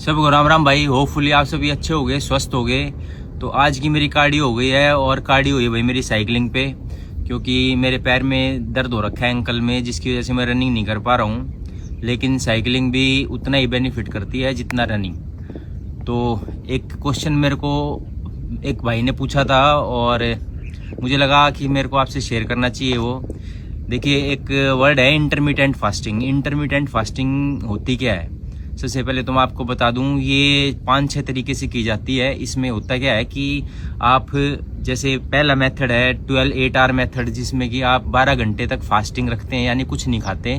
सबको राम राम भाई। होपफुली आप सभी अच्छे हो गए, स्वस्थ हो गए। तो आज की मेरी कार्डियो हो गई है, और कार्डियो हुई है भाई मेरी साइकिलिंग पे, क्योंकि मेरे पैर में दर्द हो रखा है एंकल में, जिसकी वजह से मैं रनिंग नहीं कर पा रहा हूँ। लेकिन साइकिलिंग भी उतना ही बेनिफिट करती है जितना रनिंग। तो एक क्वेश्चन मेरे को एक भाई ने पूछा था, और मुझे लगा कि मेरे को आपसे शेयर करना चाहिए। वो देखिए, एक वर्ड है इंटरमिटेंट फास्टिंग। इंटरमिटेंट फास्टिंग होती क्या है? सबसे पहले तो मैं आपको बता दूं, ये 5-6 तरीके से की जाती है। इसमें होता क्या है कि आप, जैसे पहला मेथड है 12-8 आवर मेथड, जिसमें कि आप 12 घंटे तक फास्टिंग रखते हैं, यानी कुछ नहीं खाते,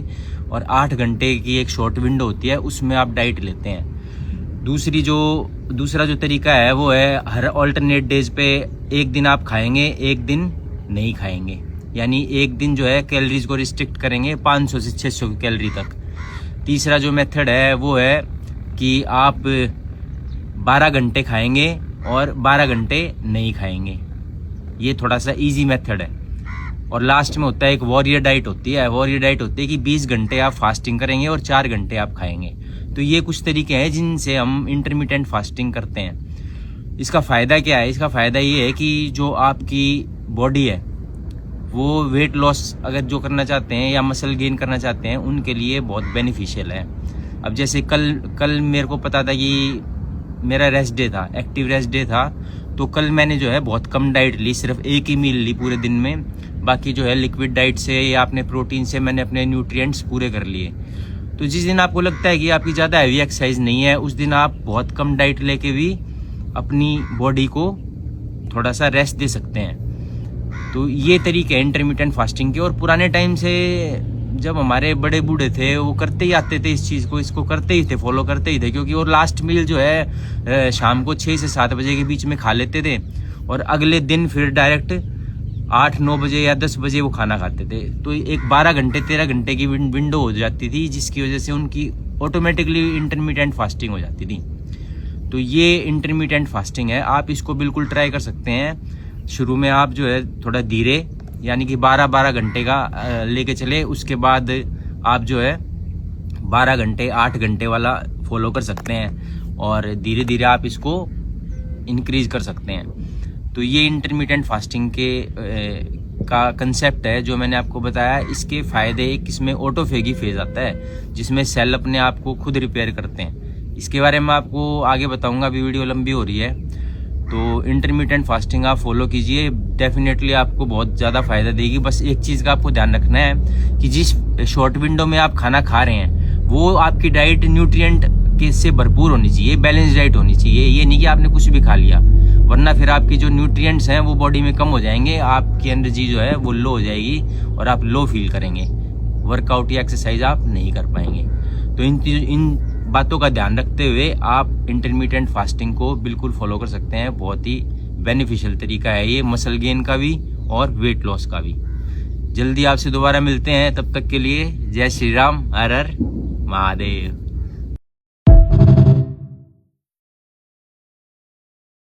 और 8 घंटे की एक शॉर्ट विंडो होती है, उसमें आप डाइट लेते हैं। दूसरा जो तरीका है वो है हर ऑल्टरनेट डेज पे एक दिन आप खाएंगे, एक दिन नहीं खाएंगे, यानी एक दिन जो है कैलोरीज को रिस्ट्रिक्ट करेंगे 500 से 600 कैलोरी तक। तीसरा जो मेथड है वो है कि आप 12 घंटे खाएंगे और 12 घंटे नहीं खाएंगे। ये थोड़ा सा इजी मेथड है। और लास्ट में होता है एक वॉरियर डाइट होती है। वॉरियर डाइट होती है कि 20 घंटे आप फास्टिंग करेंगे और 4 घंटे आप खाएंगे। तो ये कुछ तरीके हैं जिनसे हम इंटरमिटेंट फास्टिंग करते हैं। इसका फ़ायदा क्या है? इसका फ़ायदा ये है कि जो आपकी बॉडी है वो वेट लॉस अगर जो करना चाहते हैं या मसल गेन करना चाहते हैं, उनके लिए बहुत बेनिफिशियल है। अब जैसे कल मेरे को पता था कि मेरा रेस्ट डे था, एक्टिव रेस्ट डे था, तो कल मैंने जो है बहुत कम डाइट ली, सिर्फ एक ही मील ली पूरे दिन में। बाकी जो है लिक्विड डाइट से या अपने प्रोटीन से मैंने अपने न्यूट्रिएंट्स पूरे कर लिए। तो जिस दिन आपको लगता है कि आपकी ज़्यादा हैवी एक्सरसाइज नहीं है, उस दिन आप बहुत कम डाइट लेके भी अपनी बॉडी को थोड़ा सा रेस्ट दे सकते हैं। तो ये तरीके हैं इंटरमिटेंट फास्टिंग के। और पुराने टाइम से जब हमारे बड़े बूढ़े थे, वो करते ही आते थे इस चीज़ को, इसको करते ही थे, फॉलो करते ही थे, क्योंकि वो लास्ट मील जो है शाम को 6 से 7 बजे के बीच में खा लेते थे, और अगले दिन फिर डायरेक्ट 8-9 बजे या 10 बजे वो खाना खाते थे। तो एक 12 घंटे 13 घंटे की विंडो हो जाती थी, जिसकी वजह से उनकी ऑटोमेटिकली इंटरमिटेंट फास्टिंग हो जाती थी। तो ये इंटरमिटेंट फास्टिंग है, आप इसको बिल्कुल ट्राई कर सकते हैं। शुरू में आप जो है थोड़ा धीरे, यानी कि 12-12 घंटे का लेके चले, उसके बाद आप जो है 12 घंटे 8 घंटे वाला फॉलो कर सकते हैं, और धीरे धीरे आप इसको इंक्रीज कर सकते हैं। तो ये इंटरमिटेंट फास्टिंग के का कंसेप्ट है जो मैंने आपको बताया। इसके फ़ायदे, एक इसमें ऑटोफेगी फेज आता है, जिसमें सेल अपने आप को खुद रिपेयर करते हैं। इसके बारे में आपको आगे बताऊंगा, अभी वीडियो लंबी हो रही है। तो इंटरमिटेंट फास्टिंग आप फॉलो कीजिए, डेफिनेटली आपको बहुत ज़्यादा फ़ायदा देगी। बस एक चीज़ का आपको ध्यान रखना है कि जिस शॉर्ट विंडो में आप खाना खा रहे हैं, वो आपकी डाइट न्यूट्रिएंट के से भरपूर होनी चाहिए, बैलेंस डाइट होनी चाहिए। ये नहीं कि आपने कुछ भी खा लिया, वरना फिर आपकी जो न्यूट्रिएंट्स हैं वो बॉडी में कम हो जाएंगे, आपकी एनर्जी जो है वो लो हो जाएगी, और आप लो फील करेंगे, वर्कआउट या एक्सरसाइज आप नहीं कर पाएंगे। तो इन बातों का ध्यान रखते हुए आप इंटरमिटेंट फास्टिंग को बिल्कुल फॉलो कर सकते हैं। बहुत ही बेनिफिशियल तरीका है ये, मसल गेन का भी और वेट लॉस का भी। जल्दी आपसे दोबारा मिलते हैं, तब तक के लिए जय श्री राम, हर हर महादेव।